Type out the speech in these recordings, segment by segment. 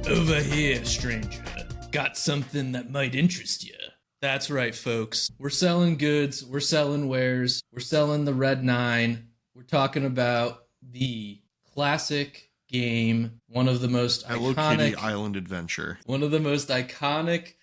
Over here, stranger. Got something that might interest you. That's right, folks. We're selling goods, we're selling wares, we're selling the Red 9. We're talking about the classic game, one of the most Hello iconic Kitty Island Adventure. One of the most iconic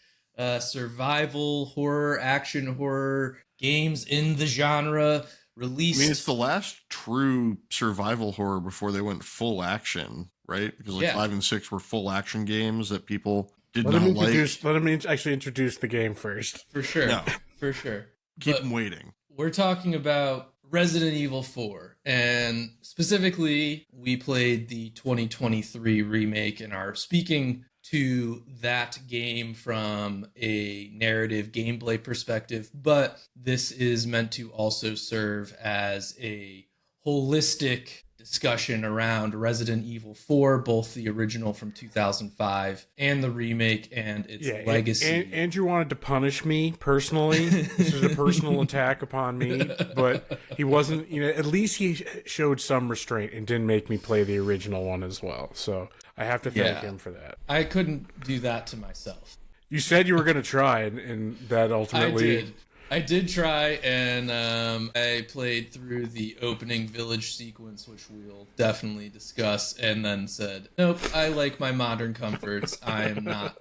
survival horror, action horror games in the genre. Released. I mean, it's the last true survival horror before they went full action, right? Because 5 and 6 were full action games that people did not like. Let him actually introduce the game first. For sure. No. For sure. Keep them waiting. We're talking about Resident Evil 4. And specifically, we played the 2023 remake and are speaking to that game from a narrative gameplay perspective, but this is meant to also serve as a holistic discussion around Resident Evil 4, both the original from 2005 and the remake and its legacy. Andrew wanted to punish me personally. This is a personal attack upon me, but he wasn't, at least he showed some restraint and didn't make me play the original one as well. So I have to thank him for that. I couldn't do that to myself. You said you were going to try, and that ultimately... I did try, and I played through the opening village sequence, which we'll definitely discuss, and then said, nope, I like my modern comforts. I'm not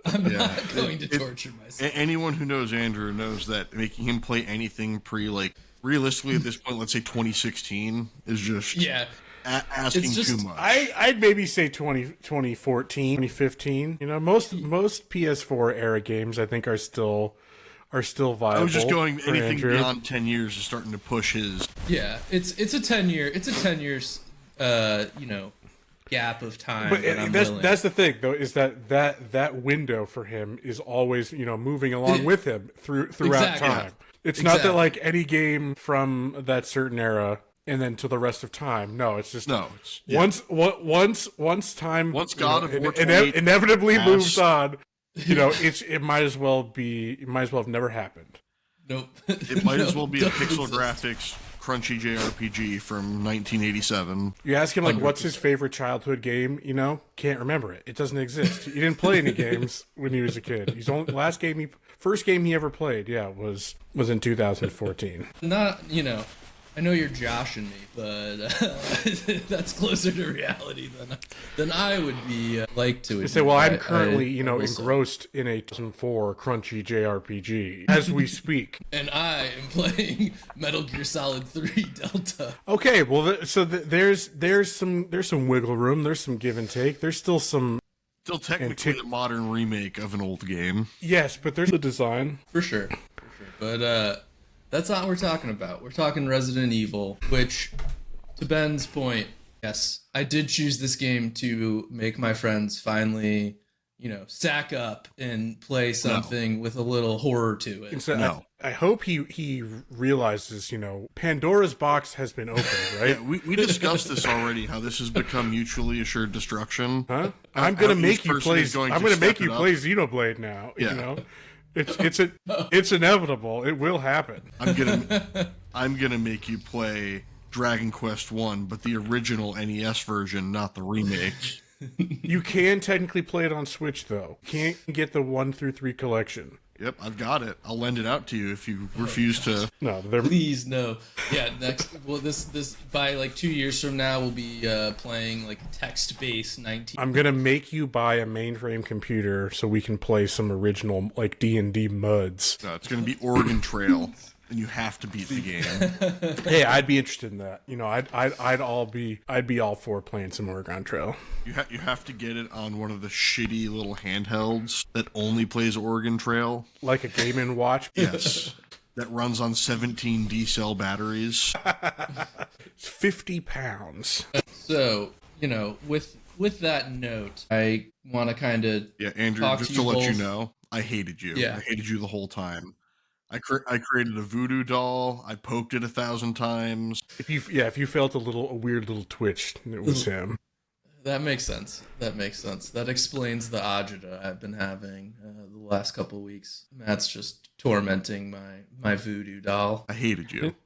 going to torture myself. Anyone who knows Andrew knows that making him play anything realistically at this point, let's say 2016, is just... asking too much. I'd maybe say 2014, 2015. Most PS4 era games I think are still viable. I was just going anything beyond 10 years is starting to push his. Yeah, it's a 10 years gap of time. But that's the thing though, is that window for him is always moving along with him throughout time. It's not that like any game from that certain era and then to the rest of time. No, it's just once time God of War inevitably moves on. It might as well have never happened. Nope. It might as well be a pixel graphics crunchy JRPG from 1987. You ask him what's his favorite childhood game? Can't remember it. It doesn't exist. He didn't play any games when he was a kid. First game he ever played, was in 2014. Not I know you're joshing me, but that's closer to reality than I would be like to. They say, well, I'm currently, engrossed in a 2004 crunchy JRPG as we speak, and I am playing Metal Gear Solid 3 Delta. Okay, well, there's some wiggle room. There's some give and take. There's still technically a modern remake of an old game. Yes, but there's the design for sure. But that's not what we're talking about. We're talking Resident Evil, which, to Ben's point, yes, I did choose this game to make my friends finally, sack up and play something with a little horror to it. So I hope he realizes, Pandora's box has been opened, right? Yeah, we discussed this already, how this has become mutually assured destruction. Huh? I'm going to make you play Xenoblade now, It's inevitable. It will happen. I'm gonna make you play Dragon Quest 1, but the original NES version, not the remake. You can technically play it on Switch though. Can't get the 1 through 3 collection. Yep, I've got it. I'll lend it out to you if you refuse to. No, please no. Yeah, next. Well, this by 2 years from now, we'll be playing text-based 19. I'm gonna make you buy a mainframe computer so we can play some original D&D muds. No, it's gonna be Oregon Trail, and you have to beat the game. Hey, I'd be interested in that. I'd be all for playing some Oregon Trail. You have to get it on one of the shitty little handhelds that only plays Oregon Trail, like a Game & Watch. Yes, that runs on 17 D-cell batteries. It's 50 pounds. So with that note, I want to kind of Andrew, just to let you know, I hated you. Yeah. I hated you the whole time. I created a voodoo doll. I poked it 1,000 times. If you felt a weird little twitch, it was him. That makes sense. That explains the agita I've been having the last couple of weeks. Matt's just tormenting my voodoo doll. I hated you.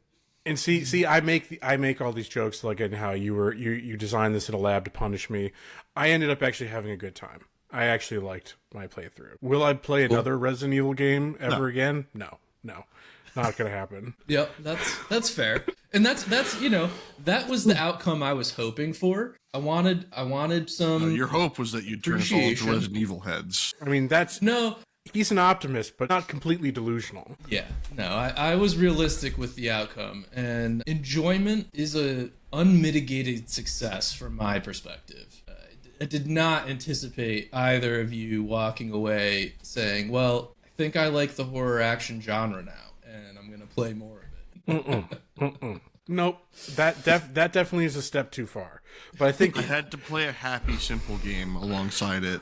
And see, I make all these jokes and how you designed this in a lab to punish me. I ended up actually having a good time. I actually liked my playthrough. Will I play another Resident Evil game ever again? No. Not gonna happen. Yep, that's fair. And that's that was the outcome I was hoping for. I wanted some. Your hope was that you'd turn us all into Resident Evil heads. I mean, he's an optimist, but not completely delusional. Yeah, no, I was realistic with the outcome, and enjoyment is a unmitigated success from my perspective. I did not anticipate either of you walking away saying, well, I think I like the horror action genre now, and I'm going to play more of it. Nope. That definitely is a step too far. But I think I had to play a happy, simple game alongside it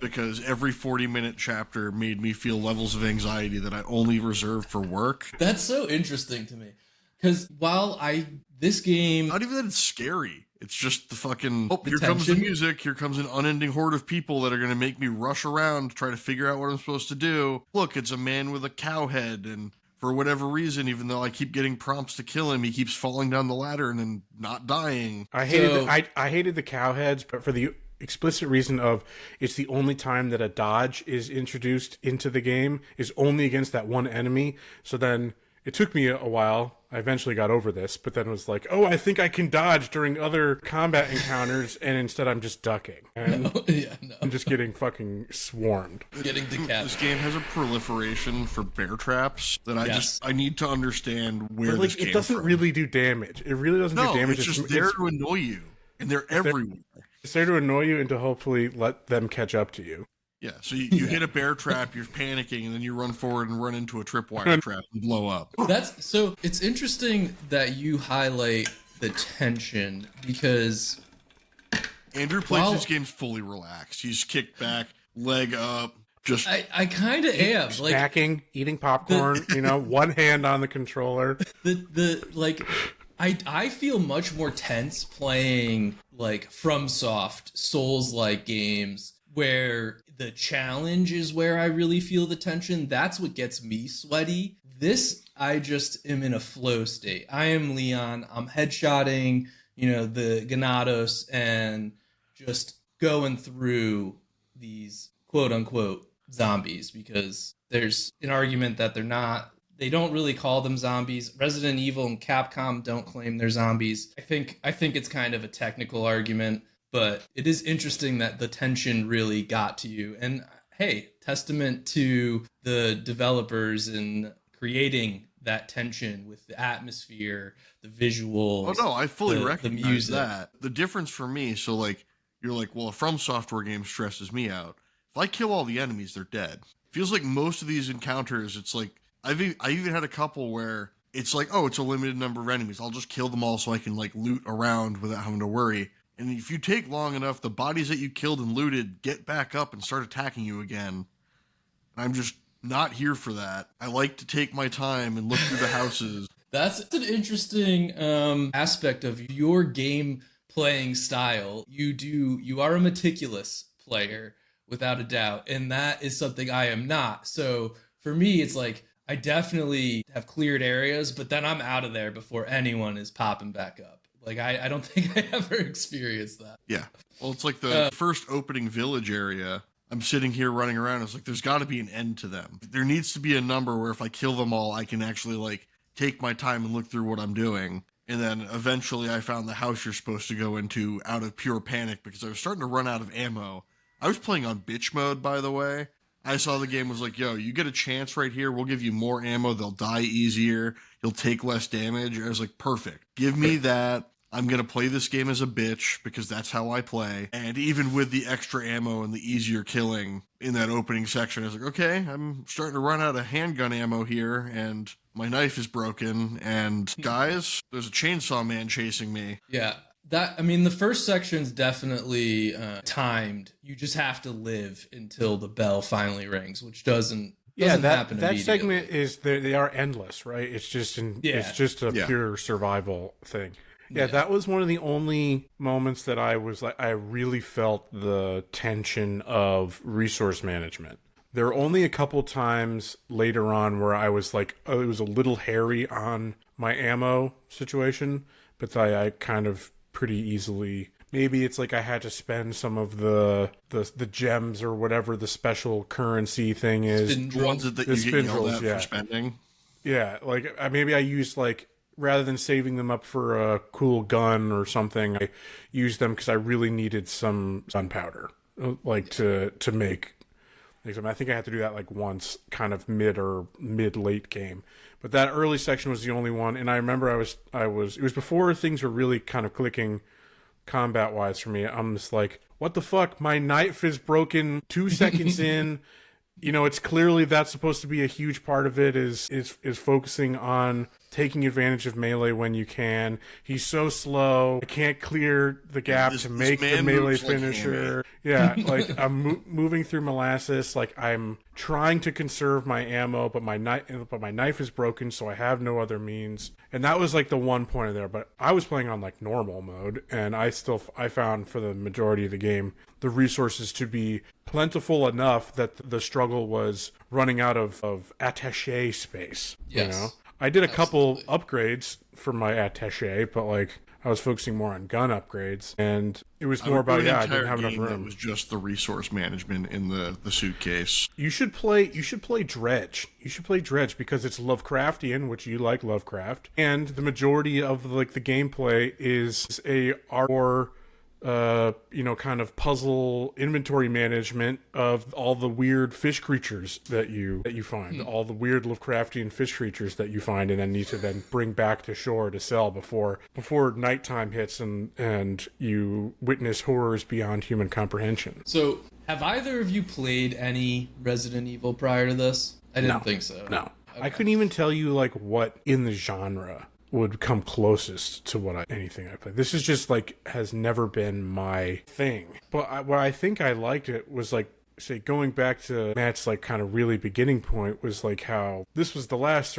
because every 40-minute chapter made me feel levels of anxiety that I only reserved for work. That's so interesting to me. Because this game... Not even that it's scary. It's just the fucking, here comes the music, here comes an unending horde of people that are going to make me rush around to try to figure out what I'm supposed to do. Look, it's a man with a cow head, and for whatever reason, even though I keep getting prompts to kill him, he keeps falling down the ladder and then not dying. I hated the cow heads, but for the explicit reason of it's the only time that a dodge is introduced into the game is only against that one enemy. So then it took me a while. I eventually got over this, but then was like, oh, I think I can dodge during other combat encounters, and instead I'm just ducking. And I'm just getting fucking swarmed. Getting decapitated. This game has a proliferation for bear traps that I need to understand where this came from. It doesn't really do damage. It really doesn't do damage. It's just there to annoy you, and they're everywhere. It's there to annoy you and to hopefully let them catch up to you. Yeah, so you hit a bear trap, you're panicking, and then you run forward and run into a tripwire trap and blow up. So it's interesting that you highlight the tension because Andrew plays these games fully relaxed. He's kicked back, leg up, just I kind of am like snacking, eating popcorn, one hand on the controller. I feel much more tense playing like FromSoft Souls-like games where the challenge is where I really feel the tension. That's what gets me sweaty. This, I just am in a flow state. I am Leon. I'm headshotting, the Ganados and just going through these quote unquote zombies because there's an argument that they don't really call them zombies. Resident Evil and Capcom don't claim they're zombies. I think it's kind of a technical argument. But it is interesting that the tension really got to you. And hey, testament to the developers in creating that tension with the atmosphere, the visuals. Oh, no, I fully recognize that. The difference for me, so like, you're like, well, a From Software game stresses me out. If I kill all the enemies, they're dead. Feels like most of these encounters, it's like, I even had a couple where it's like, oh, it's a limited number of enemies. I'll just kill them all so I can like loot around without having to worry. And if you take long enough, the bodies that you killed and looted get back up and start attacking you again. And I'm just not here for that. I like to take my time and look through the houses. That's an interesting aspect of your game playing style. You are a meticulous player, without a doubt. And that is something I am not. So for me, it's like, I definitely have cleared areas, but then I'm out of there before anyone is popping back up. Like, I don't think I ever experienced that. Yeah. Well, it's like the first opening village area. I'm sitting here running around. It's like, there's got to be an end to them. There needs to be a number where if I kill them all, I can actually, like, take my time and look through what I'm doing. And then eventually I found the house you're supposed to go into out of pure panic because I was starting to run out of ammo. I was playing on bitch mode, by the way. I saw the game was like, yo, you get a chance right here. We'll give you more ammo. They'll die easier. You'll take less damage. I was like, perfect. Give me that. I'm going to play this game as a bitch because that's how I play. And even with the extra ammo and the easier killing in that opening section, I was like, okay, I'm starting to run out of handgun ammo here and my knife is broken. And guys, there's a chainsaw man chasing me. Yeah. The first section's definitely timed. You just have to live until the bell finally rings, which doesn't happen that segment is they are endless, right? It's just a pure survival thing. Yeah, that was one of the only moments that I was like, I really felt the tension of resource management. There were only a couple times later on where I was like, oh, it was a little hairy on my ammo situation, but I kind of pretty easily maybe it's like I had to spend some of the gems or whatever the special currency thing is. The ones that you get yelled at for spending. Yeah, like maybe I used like, rather than saving them up for a cool gun or something, I used them because I really needed some gunpowder, like to make. I think I had to do that like once, kind of mid-late game. But that early section was the only one, and I remember it was before things were really kind of clicking combat-wise for me. I'm just like, what the fuck? My knife is broken 2 seconds in. You know, it's clearly that's supposed to be a huge part of it is focusing on taking advantage of melee when you can. He's so slow. I can't clear the gap to make the melee finisher. Yeah, like I'm moving through molasses. Like I'm trying to conserve my ammo, but my knife is broken, so I have no other means. And that was like the one point of there. But I was playing on like normal mode, and I found for the majority of the game the resources to be plentiful enough that the struggle was running out of attaché space. Yes. You know? I did a couple upgrades for my attaché, but like I was focusing more on gun upgrades, and it was more about I didn't have enough room. It was just the resource management in the suitcase. You should play Dredge. You should play Dredge because it's Lovecraftian, which you like Lovecraft, and the majority of like the gameplay is a horror kind of puzzle inventory management of all the weird fish creatures that you find, all the weird Lovecraftian fish creatures that you find, and then need to then bring back to shore to sell before nighttime hits and you witness horrors beyond human comprehension. So, have either of you played any Resident Evil prior to this? I didn't think so. No. Okay. I couldn't even tell you like what in the genre would come closest to anything I played. This is just like has never been my thing. But what I think I liked it was like, say, going back to Matt's like kind of really beginning point was like how this was the last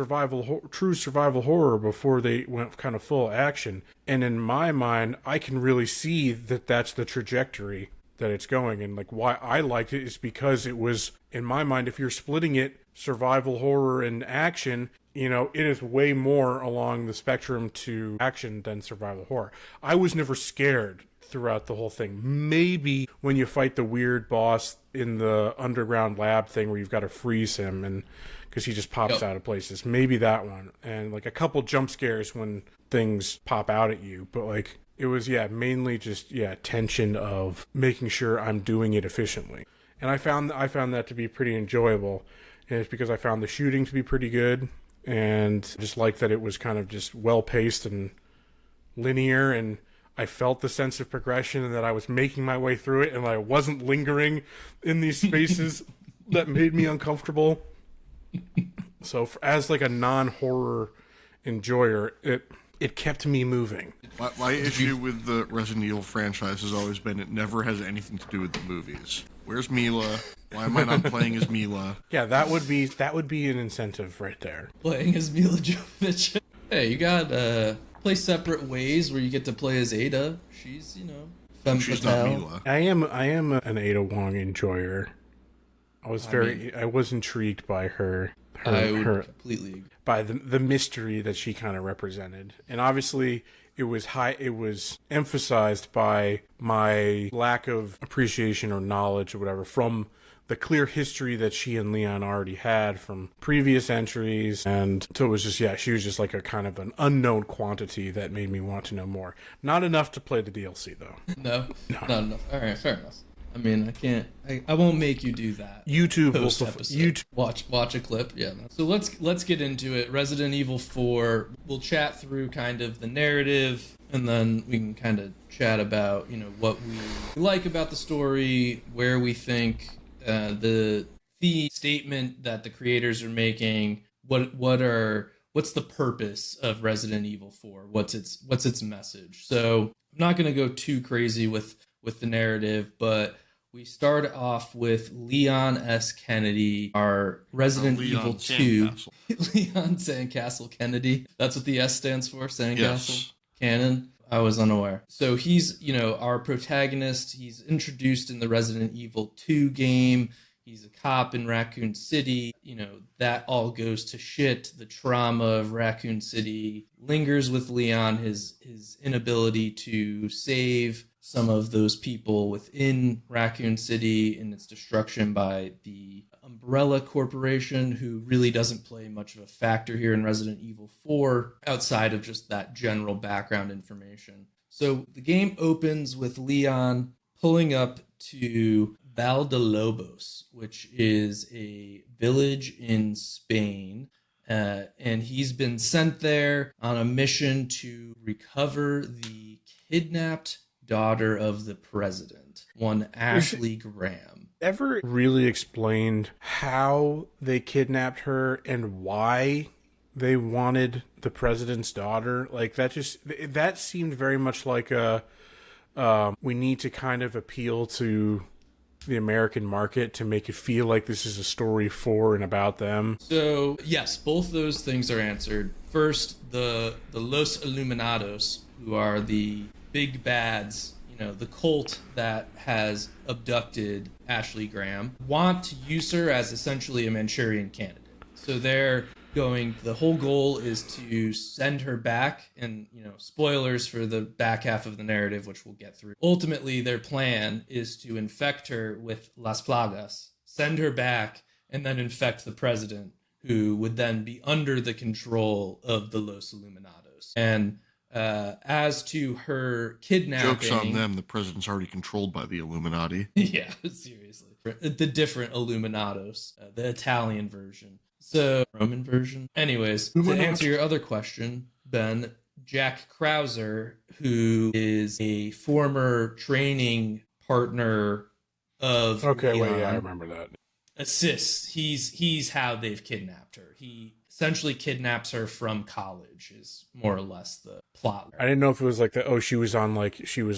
true survival horror before they went kind of full action. And in my mind, I can really see that that's the trajectory that it's going. And like why I liked it is because it was, in my mind, if you're splitting it survival horror and action, you know, it is way more along the spectrum to action than survival horror. I was never scared throughout the whole thing. Maybe when you fight the weird boss in the underground lab thing where you've got to freeze him and because he just pops out of places. Maybe that one. And like a couple jump scares when things pop out at you. But like it was, mainly just, tension of making sure I'm doing it efficiently. And I found that to be pretty enjoyable. And it's because I found the shooting to be pretty good. And just like that it was kind of just well-paced and linear, and I felt the sense of progression and that I was making my way through it and I wasn't lingering in these spaces that made me uncomfortable. So as like a non-horror enjoyer, it kept me moving. My issue with the Resident Evil franchise has always been it never has anything to do with the movies. Where's Mila? Why am I not playing as Mila? Yeah, that would be an incentive right there. Playing as Mila Jovovich. Hey, you got play separate ways where you get to play as Ada. She's, femme She's fatale. not Mila. I am an Ada Wong enjoyer. I was intrigued by her. I would completely agree. By the mystery that she kind of represented. And obviously it was emphasized by my lack of appreciation or knowledge or whatever from the clear history that she and Leon already had from previous entries. And so it was just, she was just like a kind of an unknown quantity that made me want to know more. Not enough to play the DLC though. No, not enough. All right, fair enough. I mean, I won't make you do that. YouTube watch a clip. Yeah. So let's get into it. Resident Evil 4. We'll chat through kind of the narrative, and then we can kind of chat about what we like about the story, where we think the statement that the creators are making. What's the purpose of Resident Evil 4? What's its message? So I'm not going to go too crazy with the narrative, but we start off with Leon S. Kennedy, our Resident Evil 2. Leon Sandcastle Kennedy. That's what the S stands for, Sandcastle? Yes. Canon? I was unaware. So he's, our protagonist. He's introduced in the Resident Evil 2 game. He's a cop in Raccoon City. That all goes to shit. The trauma of Raccoon City lingers with Leon, his inability to save some of those people within Raccoon City and its destruction by the Umbrella Corporation, who really doesn't play much of a factor here in Resident Evil 4 outside of just that general background information. So the game opens with Leon pulling up to Valdalobos, which is a village in Spain. And he's been sent there on a mission to recover the kidnapped daughter of the president, one Ashley Graham. Ever really explained how they kidnapped her and why they wanted the president's daughter? Like, that seemed very much like we need to kind of appeal to the American market to make it feel like this is a story for and about them. So yes, both those things are answered. First, the Los Illuminados, who are the big bads, the cult that has abducted Ashley Graham, want to use her as essentially a Manchurian candidate. So the whole goal is to send her back, and spoilers for the back half of the narrative, which we'll get through. Ultimately, their plan is to infect her with Las Plagas, send her back, and then infect the president, who would then be under the control of the Los Illuminados. And as to her kidnapping... Joke's on them, the president's already controlled by the Illuminati. Yeah, seriously. The different Illuminados, the Italian version. So, Roman version. Anyways, to answer your other question, Ben, Jack Krauser, who is a former training partner of Leon, I remember that. Assists. He's how they've kidnapped her. He essentially kidnaps her from college is more or less the plot. I didn't know if it was like she was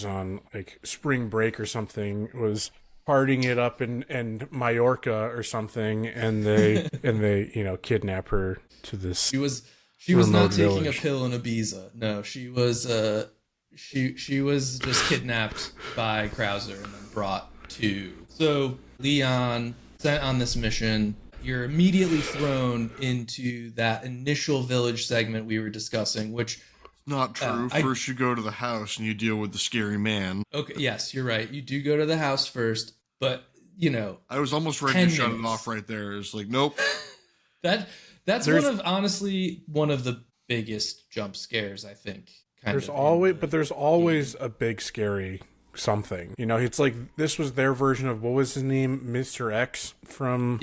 on spring break or something, was partying it up in Mallorca or something, and they kidnap her to this. She was not taking a pill in Ibiza. No, she was she was just kidnapped by Krauser and then brought to. So Leon sent on this mission. You're immediately thrown into that initial village segment we were discussing, which not true. First you go to the house and you deal with the scary man. Okay, yes, you're right. You do go to the house first, but I was almost ready to shut it off right there. It's like, nope. That's one of the biggest jump scares, I think. There's always a big scary something. It's like this was their version of, what was his name? Mr. X from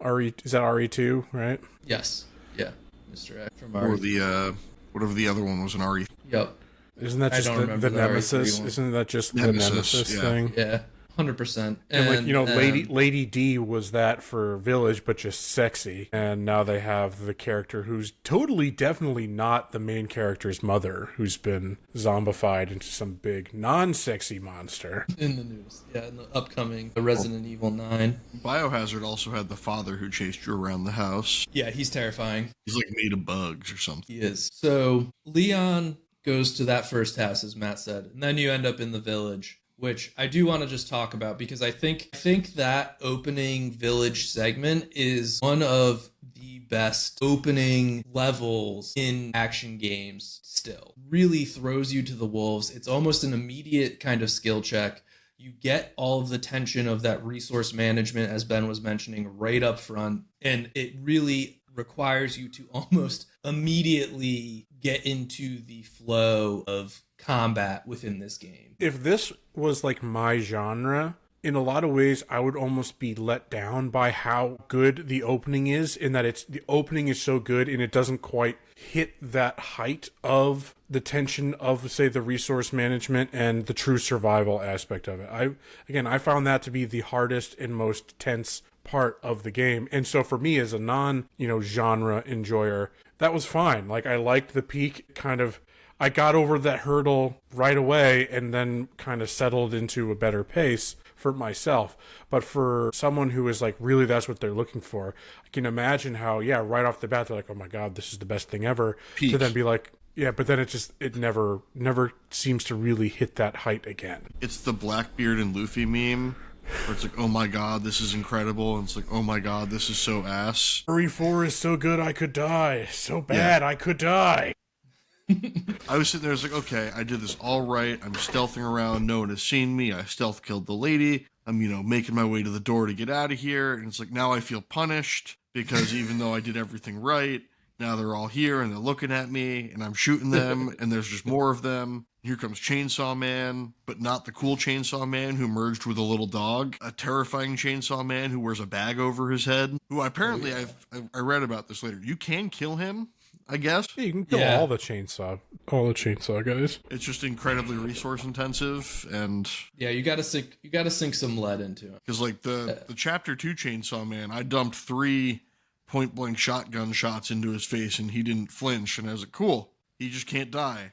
RE. Is that RE2, right? Yes. Yeah. Mr. X from RE. Or the whatever the other one was in RE. Yep. Isn't that just the Nemesis? Isn't that just the Nemesis thing? Yeah. 100%. And Lady D was that for Village, but just sexy. And now they have the character who's definitely not the main character's mother, who's been zombified into some big non-sexy monster. In the news, in the upcoming Resident Evil 9. Biohazard also had the father who chased you around the house. Yeah, he's terrifying. He's like made of bugs or something. He is. So Leon goes to that first house, as Matt said, and then you end up in the village, which I do want to just talk about because I think that opening village segment is one of the best opening levels in action games still. Really throws you to the wolves. It's almost an immediate kind of skill check. You get all of the tension of that resource management, as Ben was mentioning, right up front, and it really requires you to almost immediately get into the flow of combat within this game. If this was like my genre, in a lot of ways I would almost be let down by how good the opening is, in that the opening is so good and it doesn't quite hit that height of the tension of, say, the resource management and the true survival aspect of it. I found that to be the hardest and most tense part of the game. And so for me, as a non-genre enjoyer, that was fine. Like, I liked the peak kind of. I got over that hurdle right away and then kind of settled into a better pace for myself. But for someone who is like, really, that's what they're looking for, I can imagine how, right off the bat, they're like, oh my God, this is the best thing ever. Peak. To then be like, yeah, but then it never seems to really hit that height again. It's the Blackbeard and Luffy meme, where it's like, oh my God, this is incredible. And it's like, oh my God, this is so ass. RE4 is so good, I could die. So bad, I could die. I was sitting there, I was like, okay, I did this all right. I'm stealthing around. No one has seen me. I stealth killed the lady. I'm, making my way to the door to get out of here. And it's like, now I feel punished because even though I did everything right, now they're all here and they're looking at me and I'm shooting them and there's just more of them. Here comes Chainsaw Man, but not the cool Chainsaw Man who merged with a little dog. A terrifying Chainsaw Man who wears a bag over his head. Who apparently, I read about this later. You can kill him, I guess. Yeah, you can kill all the chainsaw guys. It's just incredibly resource intensive, and you gotta sink some lead into it. Because like the chapter 2 Chainsaw Man, I dumped 3 point blank shotgun shots into his face and he didn't flinch, and I was like, cool, he just can't die.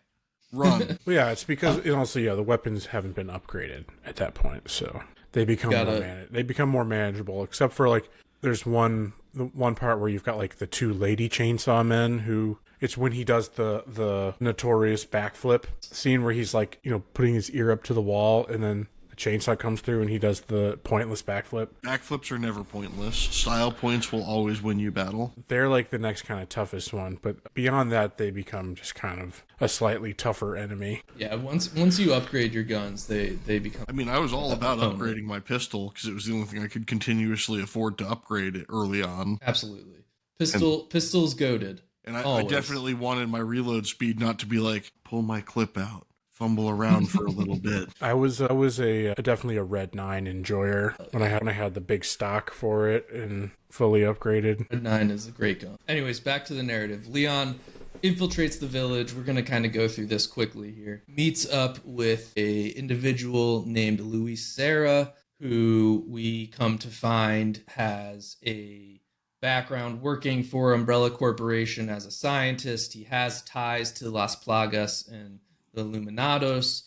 Run. Well, yeah, it's because the weapons haven't been upgraded at that point, so they become more manageable. Except for like, there's the one part where you've got like the 2 lady chainsaw men who. It's when he does the notorious backflip scene where he's like, putting his ear up to the wall and then the chainsaw comes through and he does the pointless backflip. Backflips are never pointless. Style points will always win you battle. They're like the next kind of toughest one, but beyond that, they become just kind of a slightly tougher enemy. Yeah, once you upgrade your guns, they become... I mean, I was all about upgrading my pistol because it was the only thing I could continuously afford to upgrade early on. Absolutely. Pistol's goated. And I definitely wanted my reload speed not to be like, pull my clip out, fumble around for a little bit. I was definitely a Red 9 enjoyer when I had the big stock for it and fully upgraded. Red 9 is a great gun. Anyways, back to the narrative. Leon infiltrates the village. We're going to kind of go through this quickly here. Meets up with a individual named Luis Serra, who we come to find has a background working for Umbrella Corporation as a scientist. He has ties to Las Plagas and the Illuminados,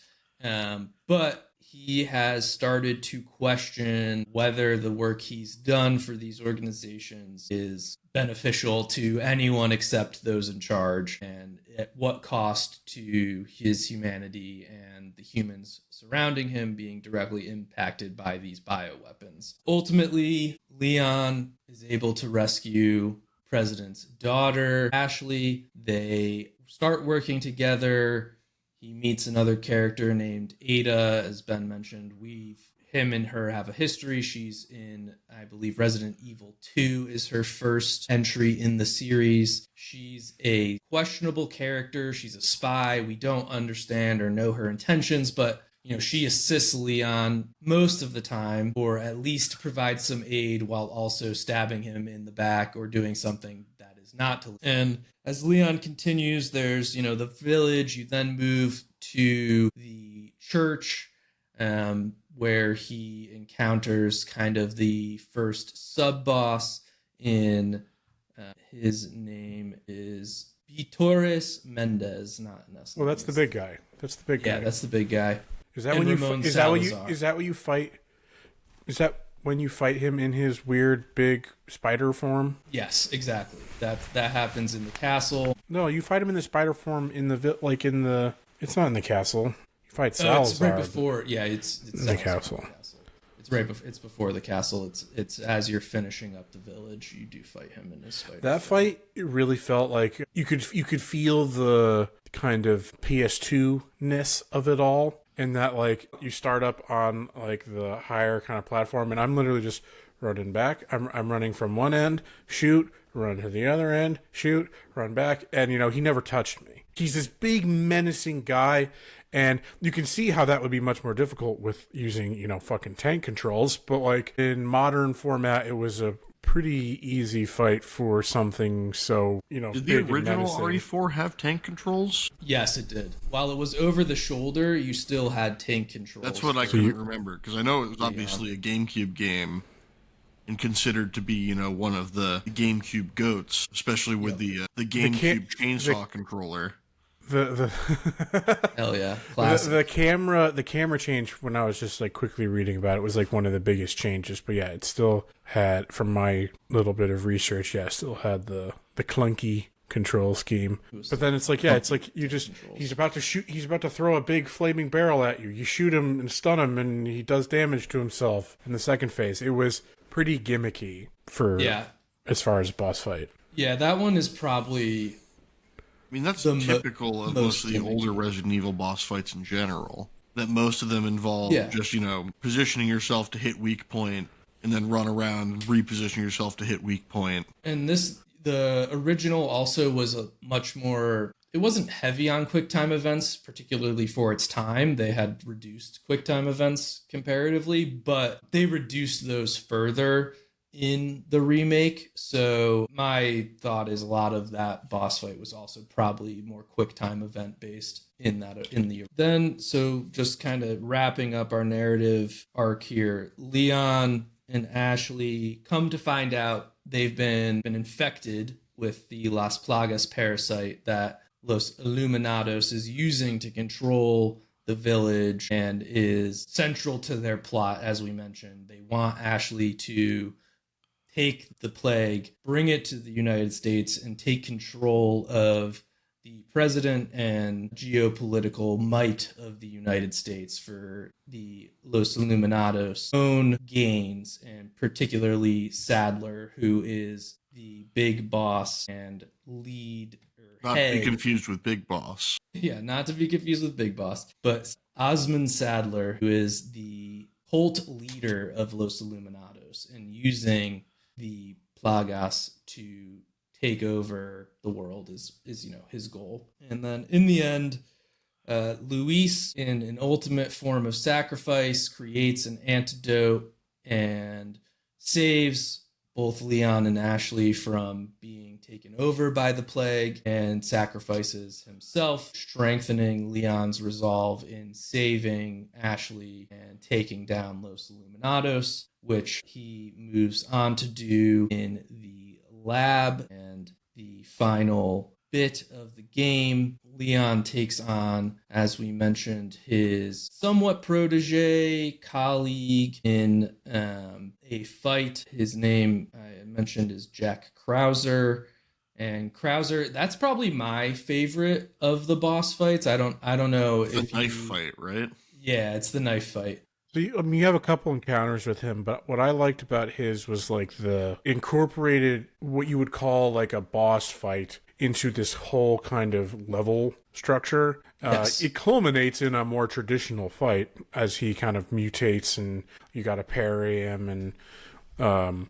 but he has started to question whether the work he's done for these organizations is beneficial to anyone except those in charge, and at what cost to his humanity and the humans surrounding him being directly impacted by these bioweapons. Ultimately, Leon is able to rescue President's daughter, Ashley. They start working together. He meets another character named Ada, as Ben mentioned. Him and her have a history. She's in, I believe, Resident Evil 2 is her first entry in the series. She's a questionable character. She's a spy. We don't understand or know her intentions, but she assists Leon most of the time, or at least provides some aid while also stabbing him in the back or doing something that is not to. And as Leon continues, there's, the village. You then move to the church, where he encounters kind of the first sub-boss in, his name is Vitores Mendez, not Nestle. Well, that's the big guy. Yeah, that's the big guy. Is that when you fight? Is that when you fight him in his weird big spider form? Yes, exactly. That happens in the castle. No, you fight him in the spider form in the It's not in the castle. You fight Salazar. It's right before. Yeah, it's in the castle. It's before the castle. It's as you're finishing up the village, you do fight him in his spider. That fight, it really felt like you could feel the kind of PS2-ness of it all. And that, like, you start up on, like, the higher kind of platform, and I'm literally just running back. I'm running from one end, shoot, run to the other end, shoot, run back. And, he never touched me. He's this big, menacing guy, and you can see how that would be much more difficult with using, fucking tank controls. But, like, in modern format, it was a pretty easy fight for something so, Did the original RE4 have tank controls? Yes, it did. While it was over the shoulder, you still had tank controls. That's what I couldn't remember, because I know it was obviously a GameCube game and considered to be, one of the GameCube goats, especially with the GameCube chainsaw controller. Hell yeah, classic. The camera change when I was just like quickly reading about it was like one of the biggest changes. But yeah, it still had, from my little bit of research, still had the clunky control scheme. But then it's like, he's about to shoot, he's about to throw a big flaming barrel at you. You shoot him and stun him, and he does damage to himself. In the second phase, it was pretty gimmicky as far as boss fight. Yeah, that one is probably I mean, that's typical of most of the older Resident Evil boss fights in general. That most of them involve just, positioning yourself to hit weak point and then run around and reposition yourself to hit weak point. And the original also was a much more, it wasn't heavy on QuickTime events, particularly for its time. They had reduced QuickTime events comparatively, but they reduced those further in the remake. So my thought is a lot of that boss fight was also probably more QuickTime event based so just kind of wrapping up our narrative arc here. Leon and Ashley come to find out they've been infected with the Las Plagas parasite that Los Illuminados is using to control the village and is central to their plot. As we mentioned, they want Ashley to take the plague, bring it to the United States, and take control of the president and geopolitical might of the United States for the Los Illuminados' own gains, and particularly Sadler, who is the big boss and lead. Not to be confused with Big Boss. Yeah, not to be confused with Big Boss, but Osmond Sadler, who is the cult leader of Los Illuminados and using the Plagas to take over the world is his goal. And then in the end, Luis, in an ultimate form of sacrifice, creates an antidote and saves both Leon and Ashley from being taken over by the plague, and sacrifices himself, strengthening Leon's resolve in saving Ashley and taking down Los Illuminados, which he moves on to do in the lab. And the final bit of the game, Leon takes on, as we mentioned, his somewhat protege colleague in a fight. His name, I mentioned, is Jack Krauser. And Krauser, that's probably my favorite of the boss fights. I don't know if the knife fight, right? Yeah, it's the knife fight. So you have a couple encounters with him, but what I liked about his was like the incorporated what you would call like a boss fight into this whole kind of level structure. Yes. It culminates in a more traditional fight as he kind of mutates and you got to parry him, and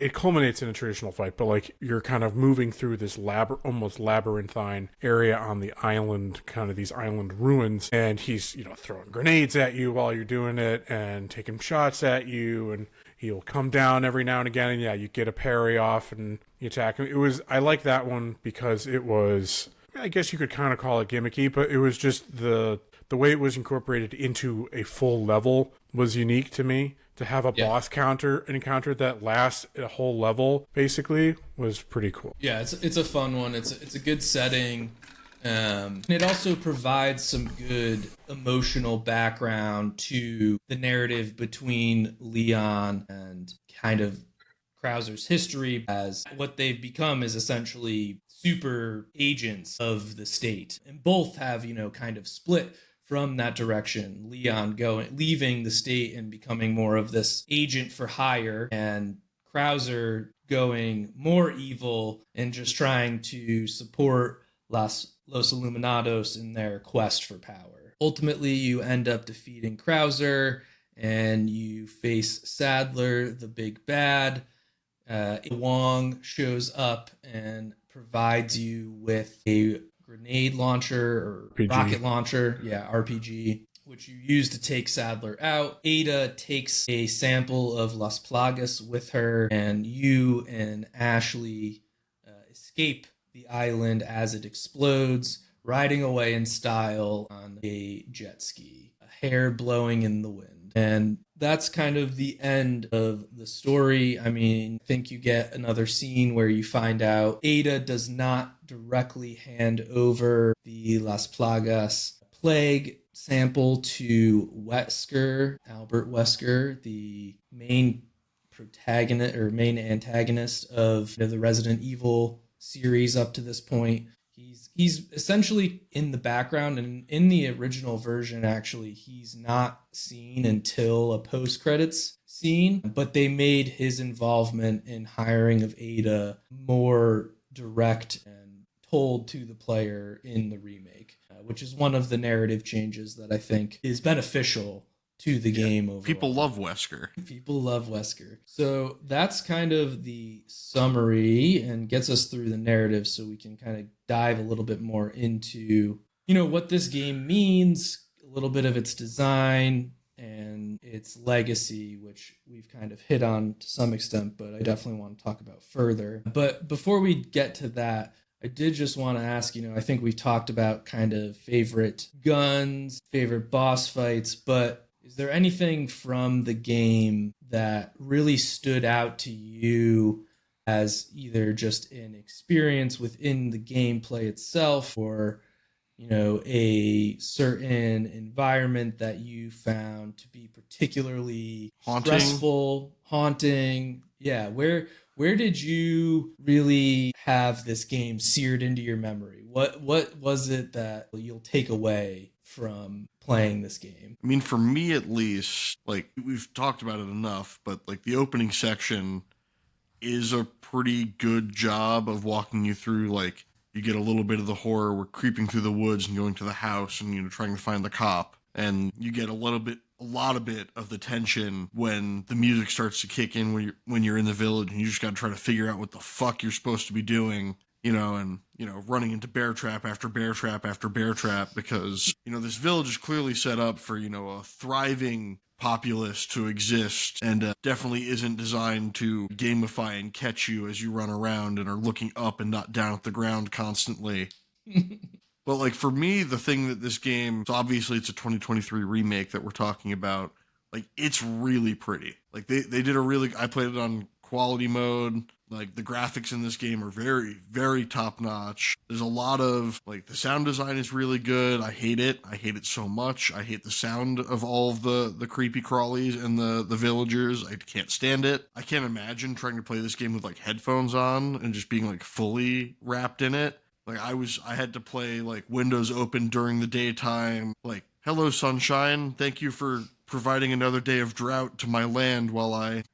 it culminates in a traditional fight, but like you're kind of moving through this almost labyrinthine area on the island, kind of these island ruins, and he's throwing grenades at you while you're doing it and taking shots at you, and he'll come down every now and again, and you get a parry off and you attack him. I like that one because it was, I guess you could kind of call it gimmicky, but it was just the way it was incorporated into a full level was unique to me. To have a boss encounter that lasts a whole level basically was pretty cool. Yeah, it's a fun one. It's a good setting. And it also provides some good emotional background to the narrative between Leon and kind of Krauser's history, as what they've become is essentially super agents of the state. And both have, kind of split from that direction. Leon leaving the state and becoming more of this agent for hire, and Krauser going more evil and just trying to support Los Illuminados in their quest for power. Ultimately, you end up defeating Krauser and you face Sadler, the big bad. Wong shows up and provides you with a grenade launcher or RPG. Rocket launcher, RPG, which you use to take Sadler out. Ada takes a sample of Las Plagas with her, and you and Ashley escape the island as it explodes, riding away in style on a jet ski, a hair blowing in the wind. And that's kind of the end of the story. I mean, I think you get another scene where you find out Ada does not directly hand over the Las Plagas plague sample to Albert Wesker, the main protagonist or main antagonist of the Resident Evil series up to this point. He's essentially in the background, and in the original version, actually, he's not seen until a post-credits scene, but they made his involvement in hiring of Ada more direct and told to the player in the remake, which is one of the narrative changes that I think is beneficial to the game overall. People love Wesker. People love Wesker. So that's kind of the summary and gets us through the narrative so we can kind of dive a little bit more into, what this game means, a little bit of its design and its legacy, which we've kind of hit on to some extent, but I definitely want to talk about further. But before we get to that, I did just want to ask, I think we've talked about kind of favorite guns, favorite boss fights, but is there anything from the game that really stood out to you as either just an experience within the gameplay itself or, a certain environment that you found to be particularly stressful, haunting? Yeah, where did you really have this game seared into your memory? What was it that you'll take away from playing this game? I mean, for me at least, like we've talked about it enough, but like the opening section is a pretty good job of walking you through, like you get a little bit of the horror. We're creeping through the woods and going to the house and, trying to find the cop. And you get a lot of bit of the tension when the music starts to kick in when you're in the village and you just got to try to figure out what the fuck you're supposed to be doing, and, running into bear trap after bear trap after bear trap because, this village is clearly set up for, a thriving populace to exist and definitely isn't designed to gamify and catch you as you run around and are looking up and not down at the ground constantly. But like for me, the thing that this game, so obviously it's a 2023 remake that we're talking about, like it's really pretty. Like they did I played it on quality mode. Like the graphics in this game are very, very top notch. There's a lot of like the sound design is really good. I hate it so much. I hate the sound of all of the creepy crawlies and the villagers. I can't stand it. I can't imagine trying to play this game with like headphones on and just being like fully wrapped in it. Like I had to play like windows open during the daytime. Like, hello sunshine. Thank you for providing another day of drought to my land while I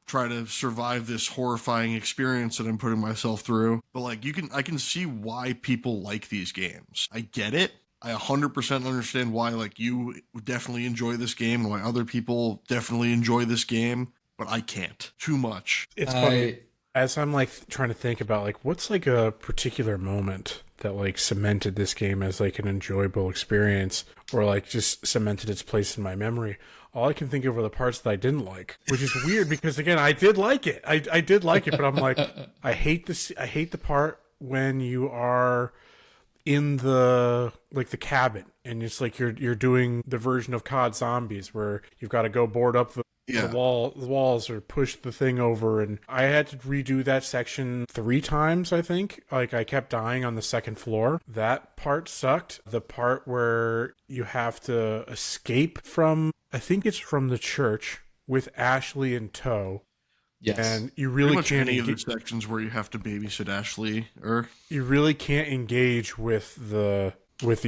try to survive this horrifying experience that I'm putting myself through. But like I can see why people like these games. I get it. I 100% understand why like you would definitely enjoy this game and why other people definitely enjoy this game, but I can't. Too much. It's funny. As I'm like trying to think about like what's like a particular moment that like cemented this game as like an enjoyable experience or like just cemented its place in my memory. All I can think of are the parts that I didn't like, which is weird because again, I did like it. I did like it, but I'm like, I hate the part when you are in the cabin and it's like you're doing the version of COD Zombies where you've got to go board up the walls or push the thing over, and I had to redo that section 3 times, I think. Like I kept dying on the second floor. That part sucked. The part where you have to escape from, I think it's from the church with Ashley in tow. Yes. And you really can't any of the sections where you have to babysit Ashley or you really can't engage with the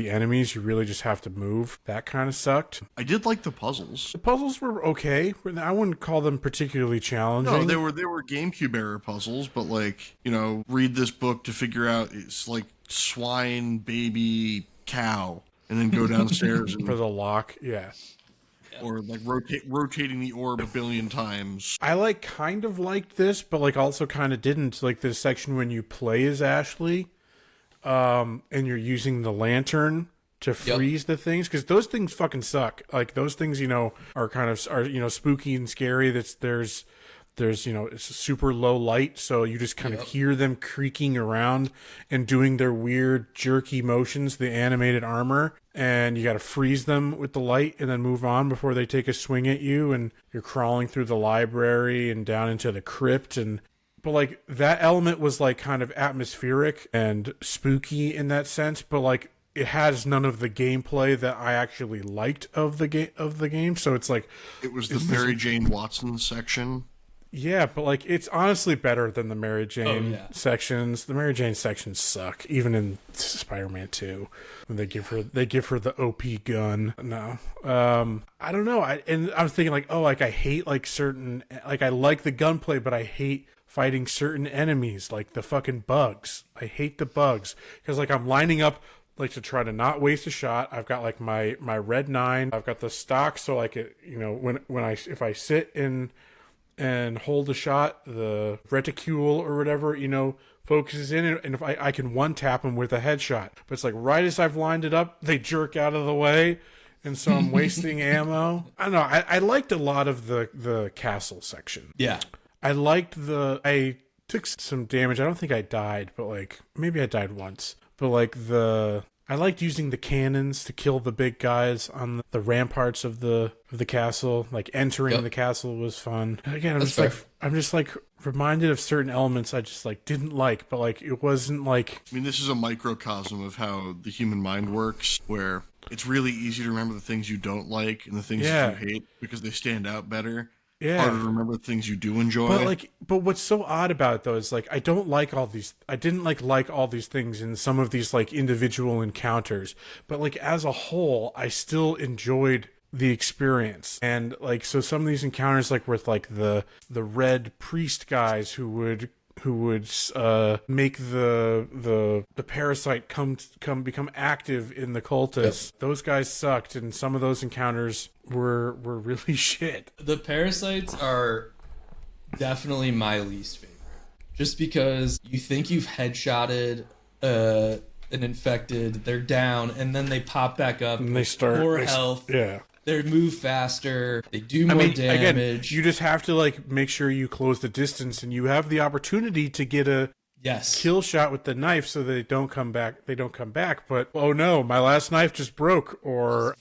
enemies. You really just have to move. That kind of sucked. I did like the puzzles. The puzzles were okay. I wouldn't call them particularly challenging. No, they were GameCube era puzzles, but like, read this book to figure out it's like swine, baby, cow, and then go downstairs and for the lock, yeah. Or like rotating the orb a billion times. I kind of liked this, but like also kind of didn't. Like this section when you play as Ashley, and you're using the lantern to freeze the things, because those things fucking suck. Like those things, are kind of spooky and scary. There's it's super low light, so you just kind of hear them creaking around and doing their weird jerky motions, the animated armor, and you got to freeze them with the light and then move on before they take a swing at you, and you're crawling through the library and down into the crypt. But like that element was like kind of atmospheric and spooky in that sense, but like it has none of the gameplay that I actually liked of the game. So it's like it was the Mary Jane Watson section. Yeah, but like it's honestly better than the Mary Jane sections. The Mary Jane sections suck, even in Spider-Man 2. When they give her the OP gun. No, I don't know. I'm thinking like, I hate like certain, like I like the gunplay, but I hate fighting certain enemies, like the fucking bugs. I hate the bugs because like I'm lining up like to try to not waste a shot. I've got like my red 9. I've got the stock, so like it, if I sit in and hold a shot, the reticule or whatever, focuses in, and if I can one tap them with a headshot. But it's like right as I've lined it up, they jerk out of the way, and so I'm wasting ammo. I don't know. I liked a lot of the castle section. Yeah. I took some damage. I don't think I died, but like maybe I died once. But like I liked using the cannons to kill the big guys on the ramparts of the castle. Like entering the castle was fun. And again, I'm just like reminded of certain elements I just like didn't like, but like it wasn't like. I mean, this is a microcosm of how the human mind works, where it's really easy to remember the things you don't like and the things that you hate because they stand out better. Yeah. Harder to remember the things you do enjoy. But what's so odd about it though is like I didn't like all these things in some of these like individual encounters, but like as a whole I still enjoyed the experience. And like so some of these encounters, like with like the red priest guys who would make the parasite become active in the cultists. Yep. Those guys sucked, and some of those encounters were really shit. The parasites are definitely my least favorite, just because you think you've headshotted an infected, they're down, and then they pop back up and they start more health. Yeah. They move faster. They do more damage. Again, you just have to like make sure you close the distance, and you have the opportunity to get a kill shot with the knife, so they don't come back. But oh no, my last knife just broke, or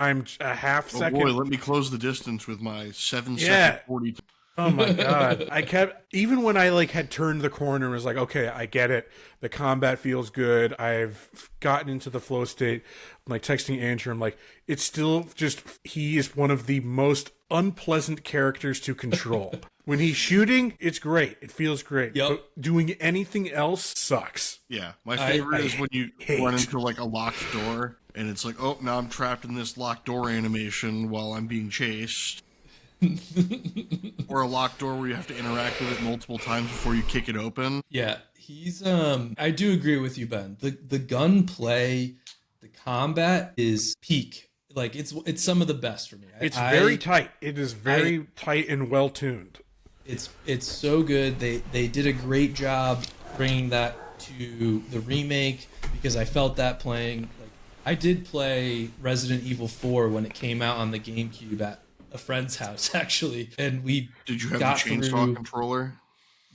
I'm a half second. Oh boy, let me close the distance with my 7-second 40. Oh my god! I kept, even when I like had turned the corner and was like, okay, I get it. The combat feels good. I've gotten into the flow state. I'm like texting Andrew. I'm like, it's still just, he is one of the most unpleasant characters to control. When he's shooting, it's great. It feels great. Yep. But doing anything else sucks. Yeah, my favorite is when you run into like a locked door and it's like, oh, now I'm trapped in this locked door animation while I'm being chased. Or a locked door where you have to interact with it multiple times before you kick it open. Yeah, he's I do agree with you, Ben. The gunplay, the combat is peak. Like it's some of the best for me. It's very tight. It is very tight and well tuned. It's so good. They did a great job bringing that to the remake, because I felt that playing. Like, I did play Resident Evil 4 when it came out on the GameCube at a friend's house, actually, and we did you have the chainsaw controller?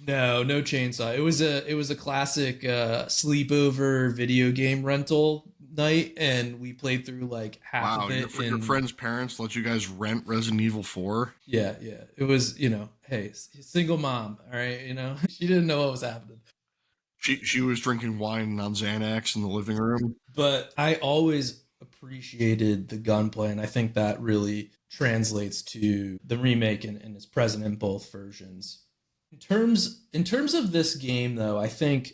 No chainsaw. It was a classic sleepover video game rental night, and we played through like half of it. Your friend's parents let you guys rent Resident Evil 4? Yeah. It was, hey, single mom, all right, she didn't know what was happening. She was drinking wine on Xanax in the living room. But I always appreciated the gunplay, and I think that really translates to the remake and is present in both versions. In terms of this game, though, I think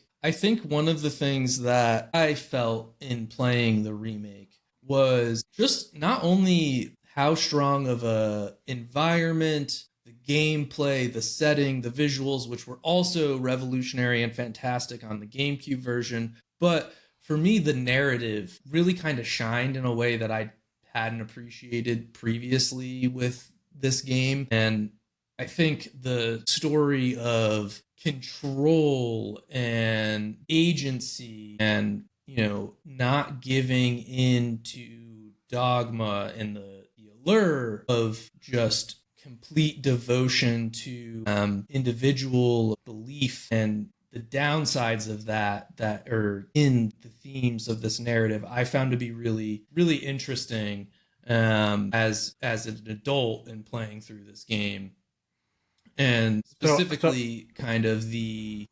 one of the things that I felt in playing the remake was just not only how strong of a environment, the gameplay, the setting, the visuals, which were also revolutionary and fantastic on the GameCube version, but for me, the narrative really kind of shined in a way that I hadn't appreciated previously with this game. And I think the story of control and agency and, not giving in to dogma and the allure of just complete devotion to individual belief and the downsides of that are in the themes of this narrative, I found to be really, really interesting as an adult in playing through this game. And specifically kind of the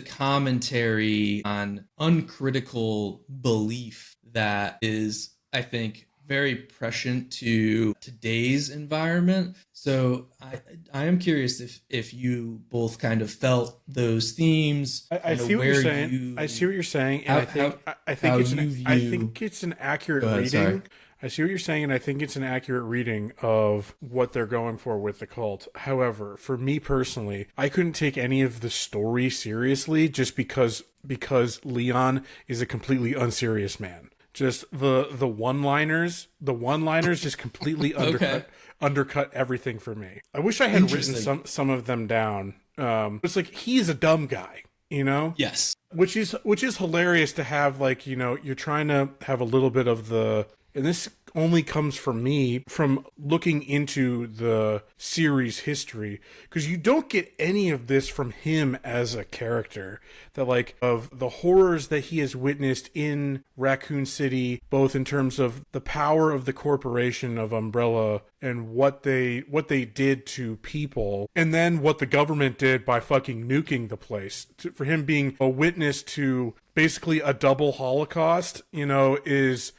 commentary on uncritical belief that is, I think, very prescient to today's environment. So I am curious if you both kind of felt those themes. I see what you're saying. I see what you're saying, and I think it's an accurate reading. I see what you're saying, and I think it's an accurate reading of what they're going for with the cult. However, for me personally, I couldn't take any of the story seriously just because Leon is a completely unserious man. Just the one-liners just completely undercut everything for me. I wish I had written some of them down. It's like, he's a dumb guy, you know? Yes. Which is hilarious to have, like, you know, you're trying to have a little bit of the, and this only comes from me from looking into the series history, because you don't get any of this from him as a character, that like of the horrors that he has witnessed in Raccoon City, both in terms of the power of the corporation of Umbrella and what they did to people, and then what the government did by fucking nuking the place. For him being a witness to basically a double Holocaust, you know, is...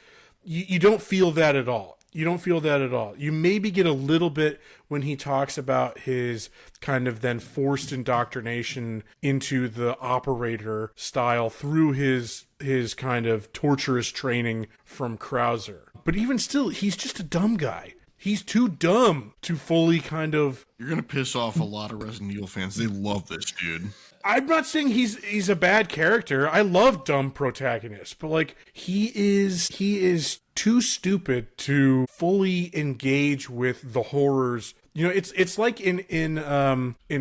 You don't feel that at all. You don't feel that at all. You maybe get a little bit when he talks about his kind of then forced indoctrination into the operator style through his kind of torturous training from Krauser. But even still, he's just a dumb guy. He's too dumb to fully kind of... You're going to piss off a lot of Resident Evil fans. They love this dude. I'm not saying he's a bad character. I love dumb protagonists, but like he is too stupid to fully engage with the horrors. You know, it's like in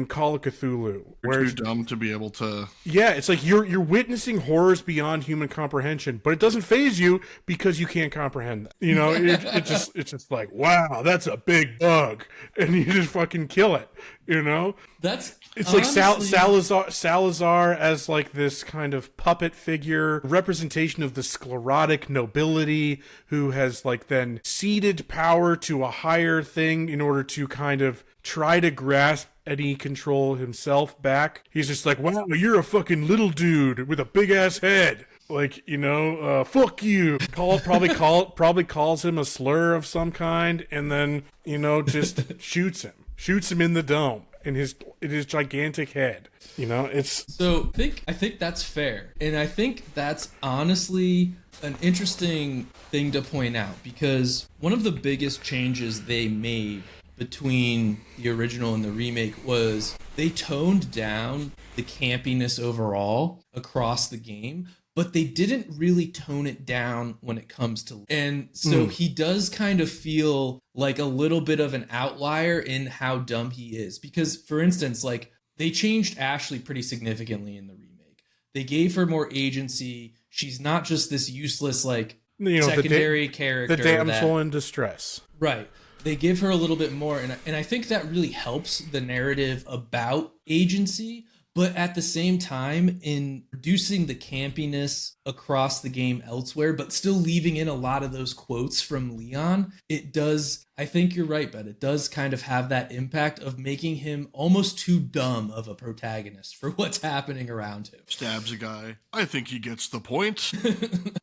Call of Cthulhu, where you're too dumb to be able to. Yeah, it's like you're witnessing horrors beyond human comprehension, but it doesn't faze you because you can't comprehend them. You know, it's just like, wow, that's a big bug, and you just fucking kill it. You know, it's honestly, like Salazar as like this kind of puppet figure, representation of the sclerotic nobility who has like then ceded power to a higher thing in order to kind of try to grasp any control himself back. He's just like, wow, you're a fucking little dude with a big ass head. Like, you know, fuck you. Probably calls him a slur of some kind, and then, you know, just shoots him in the dome. In his gigantic head, you know, it's so. I think that's fair, and I think that's honestly an interesting thing to point out, because one of the biggest changes they made between the original and the remake was they toned down the campiness overall across the game, but they didn't really tone it down when it comes to... And so he does kind of feel like a little bit of an outlier in how dumb he is. Because, for instance, like, they changed Ashley pretty significantly in the remake. They gave her more agency. She's not just this useless, like, you know, secondary character. The damsel in distress. Right. They give her a little bit more. And I think that really helps the narrative about agency. But at the same time, in reducing the campiness across the game elsewhere, but still leaving in a lot of those quotes from Leon, it does, I think you're right, but it does kind of have that impact of making him almost too dumb of a protagonist for what's happening around him. Stabs a guy. I think he gets the point.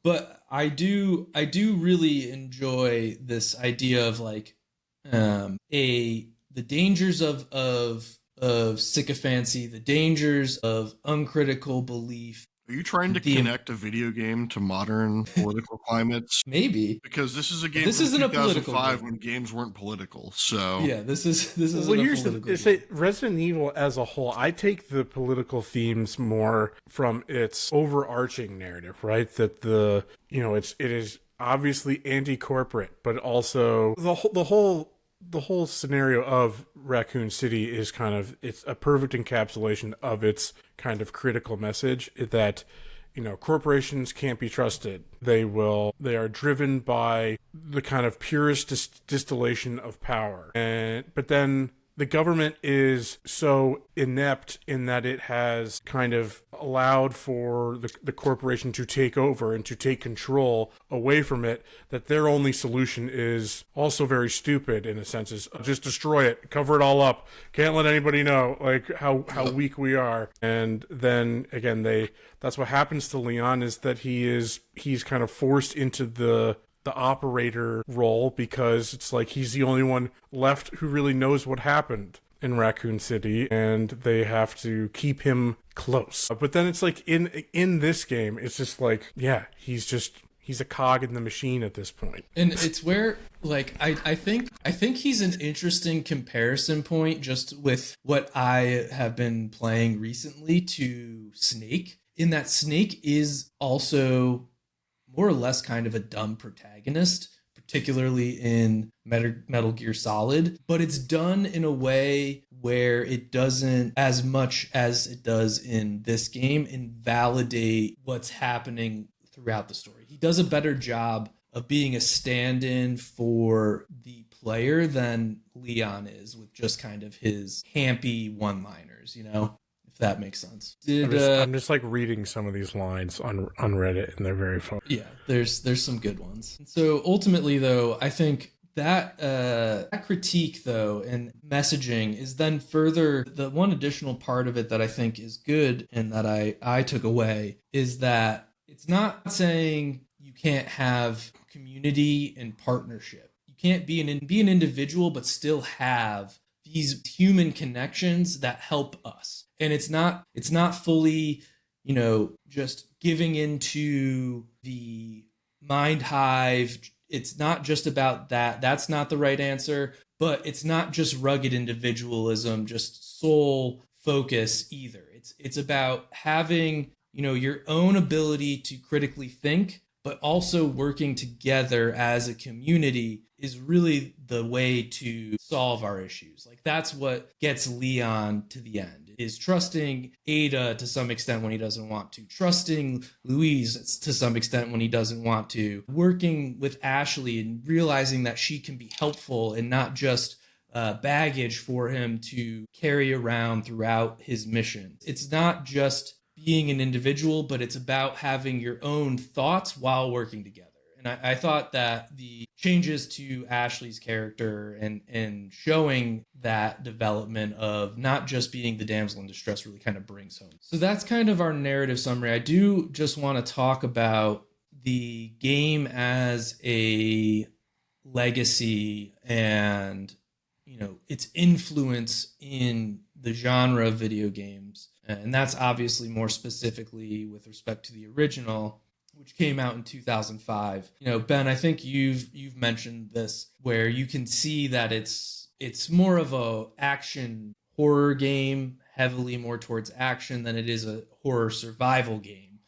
But I do really enjoy this idea of like the dangers of sycophancy, the dangers of uncritical belief. Are you trying to connect a video game to modern political climates? Maybe. Because this is a game this from isn't 2005 game. when games weren't political. So yeah, this is well, here's the Resident Evil as a whole, I take the political themes more from its overarching narrative, right? That it is obviously anti-corporate, but also the whole scenario of Raccoon City is kind of, it's a perfect encapsulation of its kind of critical message that, you know, corporations can't be trusted. They are driven by the kind of purest distillation of power. But then the government is so inept in that it has kind of allowed for the corporation to take over and to take control away from it, that their only solution is also very stupid in a sense, is just destroy it, cover it all up, can't let anybody know like how weak we are. And then again, that's what happens to Leon, is that he's kind of forced into the operator role, because it's like he's the only one left who really knows what happened in Raccoon City, and they have to keep him close. But then it's like in this game, it's just like, yeah, he's just he's a cog in the machine at this point. And it's where, like, I think he's an interesting comparison point just with what I have been playing recently to Snake, in that Snake is also more or less kind of a dumb protagonist, particularly in Metal Gear Solid, but it's done in a way where it doesn't, as much as it does in this game, invalidate what's happening throughout the story. He does a better job of being a stand-in for the player than Leon is, with just kind of his campy one-liners, you know? If that makes sense. I'm just like reading some of these lines on Reddit, and they're very fun. Yeah, there's some good ones. So ultimately, though, I think that critique, though, and messaging is then further, the one additional part of it that I think is good and that I took away is that it's not saying you can't have community and partnership. You can't be an individual, but still have these human connections that help us. And it's not fully, you know, just giving into the mind hive. It's not just about that. That's not the right answer. But it's not just rugged individualism, just sole focus either. It's about having, you know, your own ability to critically think, but also working together as a community is really the way to solve our issues. Like, that's what gets Leon to the end, is trusting Ada to some extent when he doesn't want to, trusting Louise to some extent when he doesn't want to, working with Ashley and realizing that she can be helpful and not just baggage for him to carry around throughout his mission. It's not just being an individual, but it's about having your own thoughts while working together. And I thought that the changes to Ashley's character and showing that development of not just being the damsel in distress really kind of brings home. So that's kind of our narrative summary. I do just want to talk about the game as a legacy and, you know, its influence in the genre of video games. And that's obviously more specifically with respect to the original, which came out in 2005. You know, Ben, I think you've mentioned this, where you can see that it's more of a action horror game, heavily more towards action than it is a horror survival game.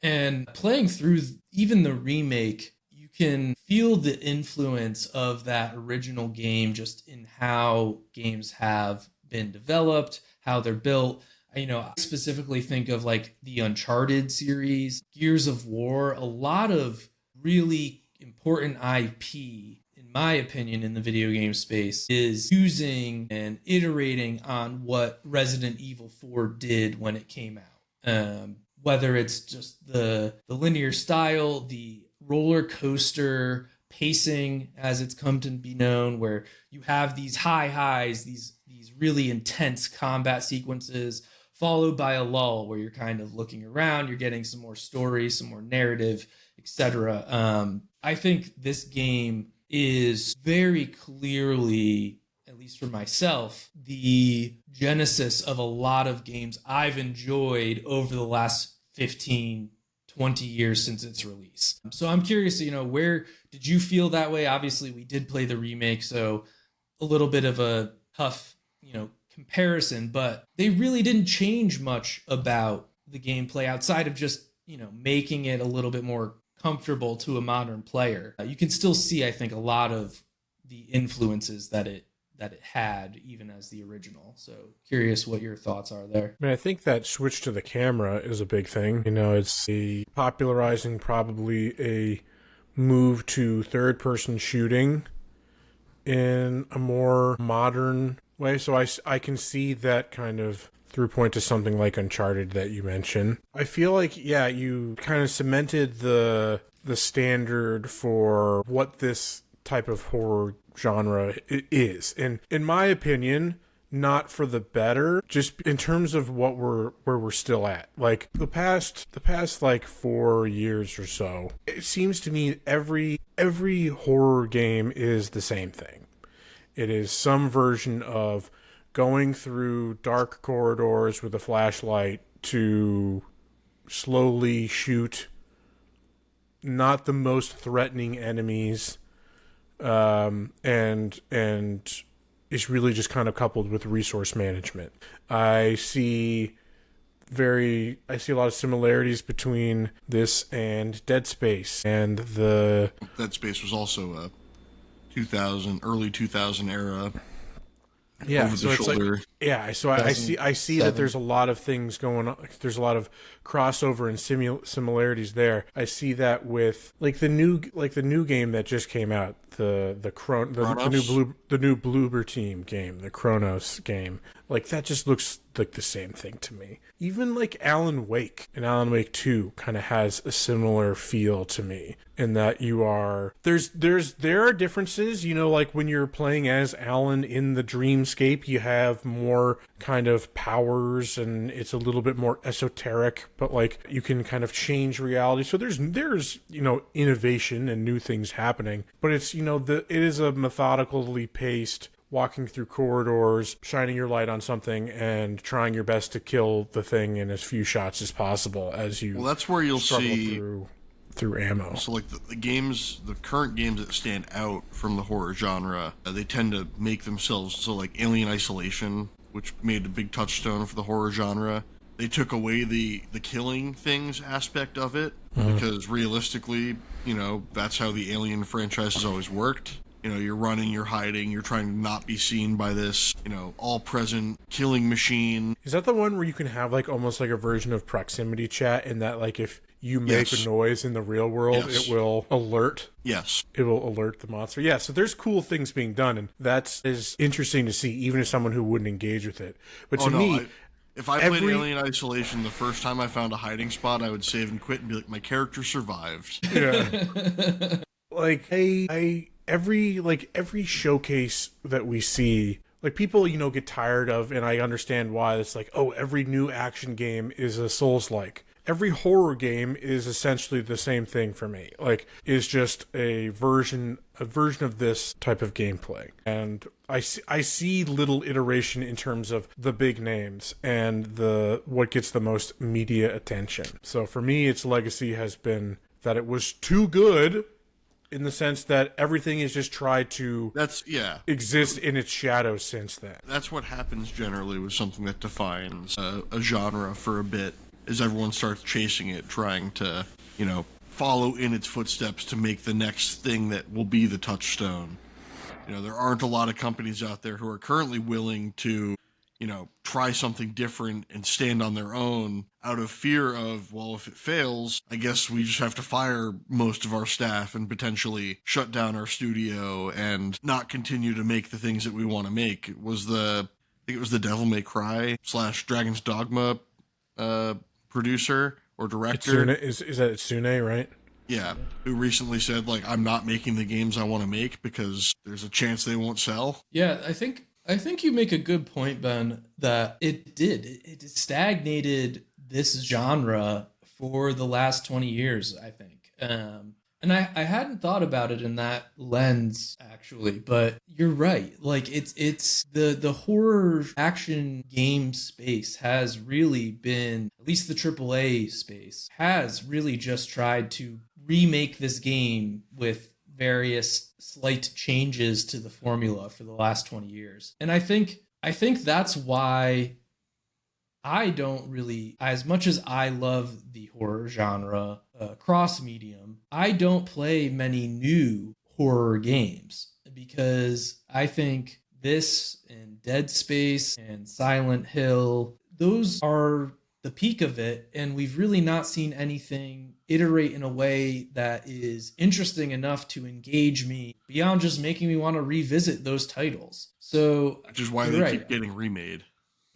And playing through even the remake, you can feel the influence of that original game just in how games have been developed, how they're built. You know, I specifically think of like the Uncharted series, Gears of War, a lot of really important IP, in my opinion, in the video game space is using and iterating on what Resident Evil 4 did when it came out. Whether it's just the linear style, the roller coaster pacing, as it's come to be known, where you have these high highs, these really intense combat sequences, followed by a lull where you're kind of looking around, you're getting some more story, some more narrative, etc. I think this game is very clearly, at least for myself, the genesis of a lot of games I've enjoyed over the last 15, 20 years since its release. So I'm curious, you know, where did you feel that way? Obviously, we did play the remake, so a little bit of a tough, you know, comparison, but they really didn't change much about the gameplay outside of just, you know, making it a little bit more comfortable to a modern player. You can still see, I think, a lot of the influences that it had even as the original. So curious what your thoughts are there. I mean, I think that switch to the camera is a big thing. You know, it's popularizing probably a move to third-person shooting in a more modern way. So I can see that kind of through point to something like Uncharted that you mentioned. I feel like, yeah, you kind of cemented the standard for what this type of horror genre is. And in my opinion, not for the better, just in terms of where we're still at. Like the past like 4 years or so, it seems to me every horror game is the same thing. It is some version of going through dark corridors with a flashlight to slowly shoot not the most threatening enemies, and is really just kind of coupled with resource management. I see a lot of similarities between this and Dead Space, and the Dead Space was also a early 2000 era. Yeah, over so the it's shoulder. like, yeah, so I see that there's a lot of things going on. There's a lot of crossover and similarities there. I see that with like the new game that just came out, the new Bloober Team game, the Chronos game. Like that just looks like the same thing to me. Even like Alan Wake and Alan Wake 2 kind of has a similar feel to me in that there are differences, like when you're playing as Alan in the dreamscape, you have more kind of powers and it's a little bit more esoteric, but like you can kind of change reality. So there's innovation and new things happening, but it's it is a methodically paced walking through corridors, shining your light on something, and trying your best to kill the thing in as few shots as possible as you. Well, that's where you'll see through ammo. So, like the current games that stand out from the horror genre, they tend to make themselves so. Like Alien Isolation, which made a big touchstone for the horror genre. They took away the killing things aspect of it because realistically, that's how the Alien franchise has always worked. You're running, you're hiding, you're trying to not be seen by this, all-present killing machine. Is that the one where you can have, like, almost like a version of proximity chat in that, like, if you make a noise in the real world, it will alert? Yes. It will alert the monster. Yeah, so there's cool things being done, and that is interesting to see, even as someone who wouldn't engage with it. But to me... If I played Alien Isolation, the first time I found a hiding spot, I would save and quit and be like, my character survived. Yeah. Like, every showcase that we see, like people, get tired of, and I understand why. It's like, oh, every new action game is a Souls-like. Every horror game is essentially the same thing for me. Like, is just a version of this type of gameplay. And I see little iteration in terms of the big names and what gets the most media attention. So for me, its legacy has been that it was too good, in the sense that everything has just tried to exist in its shadow since then. That's what happens generally with something that defines a genre for a bit, is everyone starts chasing it, trying to, follow in its footsteps to make the next thing that will be the touchstone. There aren't a lot of companies out there who are currently willing to, try something different and stand on their own out of fear of, well, if it fails, I guess we just have to fire most of our staff and potentially shut down our studio and not continue to make the things that we want to make. I think it was the Devil May Cry / Dragon's Dogma producer or director. Is that Tsune, right? Yeah, who recently said, like, I'm not making the games I want to make because there's a chance they won't sell. Yeah, I think you make a good point, Ben, that it stagnated this genre for the last 20 years, I think. And I hadn't thought about it in that lens, actually, but you're right. Like, it's the horror action game space has really been, at least the AAA space, has really just tried to remake this game with various slight changes to the formula for the last 20 years. And I think that's why I don't really, as much as I love the horror genre, cross medium, I don't play many new horror games because I think this and Dead Space and Silent Hill, those are the peak of it, and we've really not seen anything iterate in a way that is interesting enough to engage me beyond just making me want to revisit those titles. So, which is why they keep getting remade.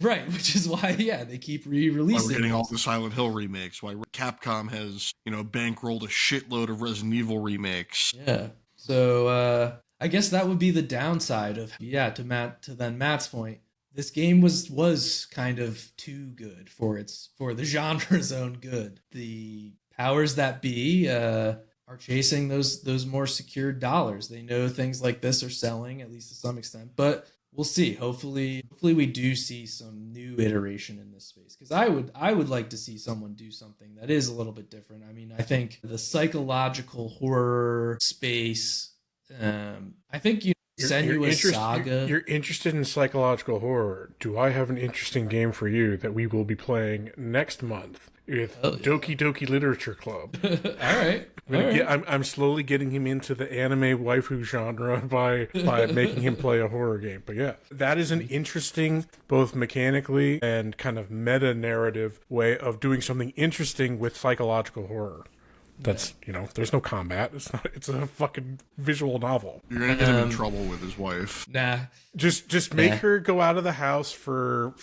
Right, which is why, they keep re-releasing. Why we're getting all the Silent Hill remakes. Why Capcom has, bankrolled a shitload of Resident Evil remakes. Yeah. So I guess that would be the downside of to Matt's point. This game was kind of too good for the genre's own good. The powers that be are chasing those more secured dollars. They know things like this are selling, at least to some extent. But we'll see. Hopefully we do see some new iteration in this space, because I would like to see someone do something that is a little bit different. I mean, I think the psychological horror space, I think Senua's Saga. You're interested in psychological horror. Do I have an interesting game for you that we will be playing next month with Doki Doki Literature Club? All right. I'm slowly getting him into the anime waifu genre by making him play a horror game. But yeah, that is an interesting, both mechanically and kind of meta-narrative way of doing something interesting with psychological horror. That's, there's no combat. It's a fucking visual novel. You're gonna get him in trouble with his wife. Nah. Just make her go out of the house for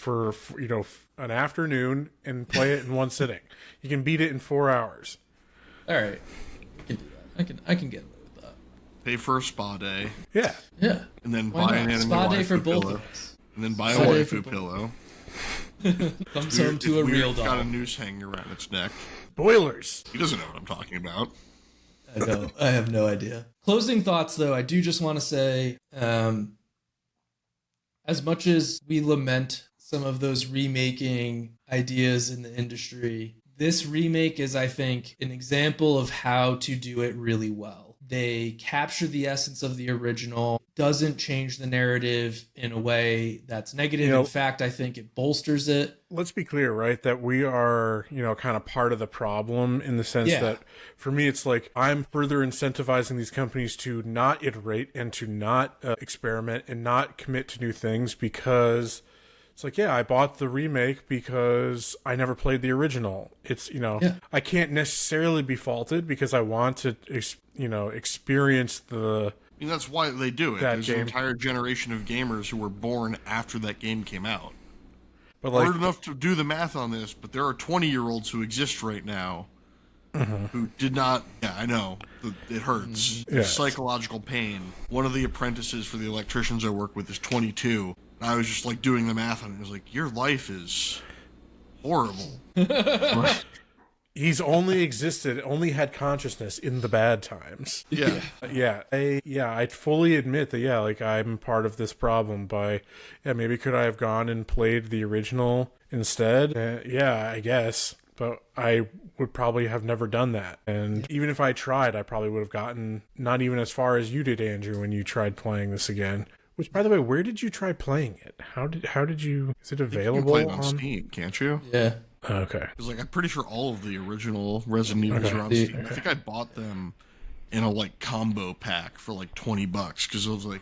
an afternoon and play it in one sitting. You can beat it in 4 hours. All right. I can do that. I can get away with that. Pay for a spa day. Yeah. Yeah. And then Why buy not? an anime Spa day for waifu both pillow. of us. And then buy a Spa day waifu for pillow. Comes home to a real doll. Got a noose hanging around its neck. Spoilers. He doesn't know what I'm talking about. I know. I have no idea. Closing thoughts, though, I do just want to say, as much as we lament some of those remaking ideas in the industry, this remake is, I think, an example of how to do it really well. They capture the essence of the original, doesn't change the narrative in a way that's negative. In fact, I think it bolsters it. Let's be clear, right? That we are, kind of part of the problem in the sense that for me, it's like I'm further incentivizing these companies to not iterate and to not experiment and not commit to new things because it's like, I bought the remake because I never played the original. It's, I can't necessarily be faulted because I want to, experience the... I mean, that's why they do it. There's an entire generation of gamers who were born after that game came out. But hard enough to do the math on this, but there are 20-year-olds who exist right now who did not... Yeah, I know. It hurts. Yeah. Psychological pain. One of the apprentices for the electricians I work with is 22. I was just like doing the math on it. I was like, your life is horrible. He's only had consciousness in the bad times. Yeah. I fully admit that, I'm part of this problem by, maybe could I have gone and played the original instead? I guess. But I would probably have never done that. And even if I tried, I probably would have gotten not even as far as you did, Andrew, when you tried playing this again. Which, by the way, where did you try playing it? How did you? Is it available? You can play it on Steam, can't you? Yeah. Okay. Because I'm pretty sure all of the original Resident Evils are on Steam. I think I bought them in a combo pack for $20 because I was like,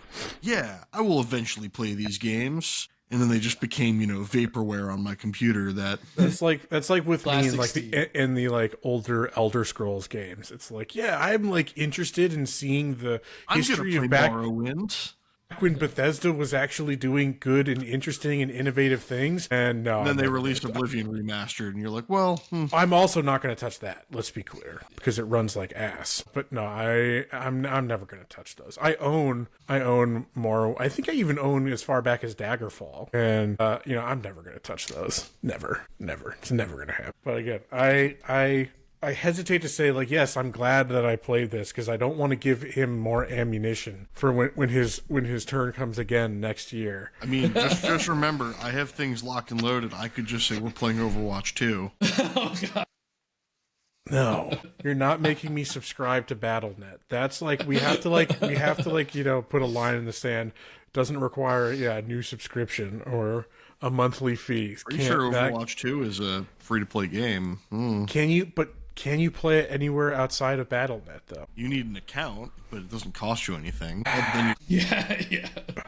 I will eventually play these games. And then they just became, vaporware on my computer. That's like with Classic me in the older Elder Scrolls games. It's I'm interested in seeing the history of Morrowind. When Bethesda was actually doing good and interesting and innovative things, and then they released Oblivion Remastered, and you're like, well, I'm also not going to touch that. Let's be clear, because it runs like ass. But no, I'm never going to touch those. I own more. I think I even own as far back as Daggerfall, and I'm never going to touch those. Never. It's never going to happen. But again, I hesitate to say, yes, I'm glad that I played this because I don't want to give him more ammunition for when his turn comes again next year. I mean, just remember, I have things locked and loaded. I could just say we're playing Overwatch 2. Oh, God. No, you're not making me subscribe to BattleNet. That's we have to put a line in the sand. Doesn't require a new subscription or a monthly fee. Pretty sure Overwatch 2 is a free-to-play game. Can you play it anywhere outside of BattleNet, though? You need an account, but it doesn't cost you anything. Yeah.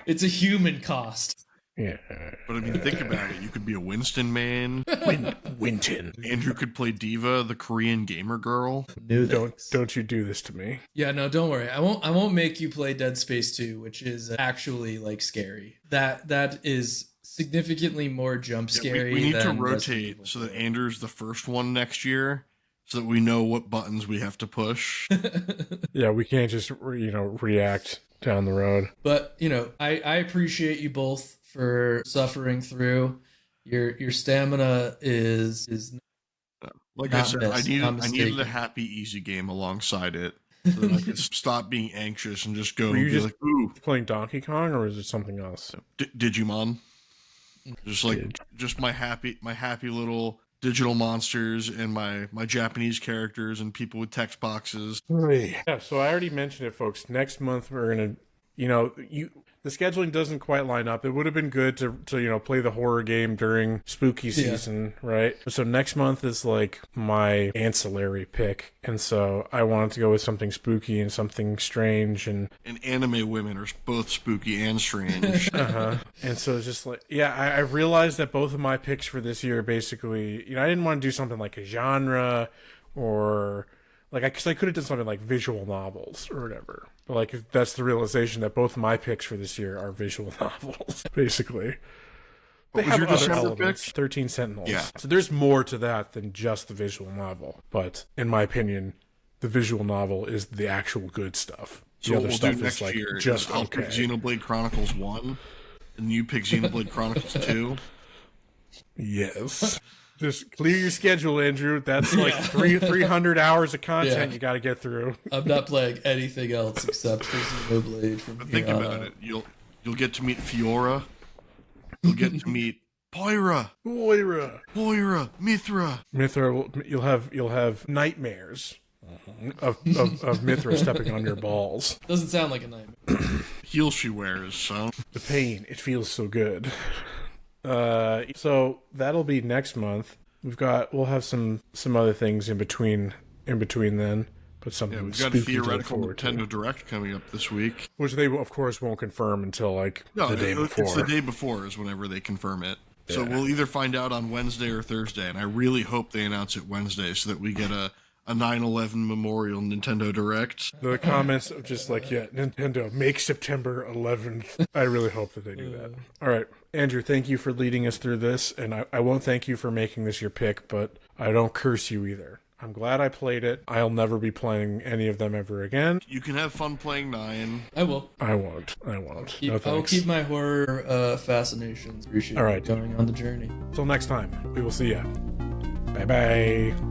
It's a human cost. Yeah. But I mean, think about it. You could be a Winston man. Winton. Andrew could play Diva, the Korean gamer girl. Don't you do this to me. Yeah, no, don't worry. I won't make you play Dead Space 2, which is actually scary. That is significantly more jump scary. We need to than rotate so that Andrew's the first one next year. So that we know what buttons we have to push. Yeah, we can't just, react down the road. But, I appreciate you both for suffering through. Your stamina is like I said, I needed a happy, easy game alongside it. so that I can stop being anxious and just go. Were you just like, ooh, playing Donkey Kong, or is it something else? Digimon. Just my happy little digital monsters and my Japanese characters and people with text boxes. Yeah, so I already mentioned it, folks. Next month we're gonna, the scheduling doesn't quite line up. It would have been good to play the horror game during spooky season, right? So next month is like my ancillary pick, and so I wanted to go with something spooky and something strange and anime women are both spooky and strange. And so it's just like, I realized that both of my picks for this year basically, I didn't want to do something like a genre or because I could have done something like visual novels or whatever. But that's the realization that both of my picks for this year are visual novels, basically. What was your December pick? 13 Sentinels. Yeah. So there's more to that than just the visual novel. But in my opinion, the visual novel is the actual good stuff. So what we'll do next year is I'll pick Xenoblade Chronicles 1, and you pick Xenoblade Chronicles 2. Yes. Just clear your schedule, Andrew. That's like 300 hours of content you got to get through. I'm not playing anything else except for Xenoblade from Think about it. You'll get to meet Fiora. You'll get to meet Poira, Mithra. You'll have nightmares of Mithra stepping on your balls. Doesn't sound like a nightmare. Heel she wears, so the pain. It feels so good. So that'll be next month. We'll have some other things in between then, but something we've got a theoretical Nintendo Direct coming up this week, which they of course won't confirm until the day before. It's the day before is whenever they confirm it. Yeah. So we'll either find out on Wednesday or Thursday, and I really hope they announce it Wednesday so that we get a 9/11 memorial Nintendo Direct. The comments of just Nintendo, make September 11th. I really hope that they do that. All right, Andrew, thank you for leading us through this, and I won't thank you for making this your pick, but I don't curse you either. I'm glad I played it. I'll never be playing any of them ever again. You can have fun playing 9. I will. I won't. I will keep my horror fascinations. Appreciate All right. going on the journey. Till next time, we will see ya. Bye-bye.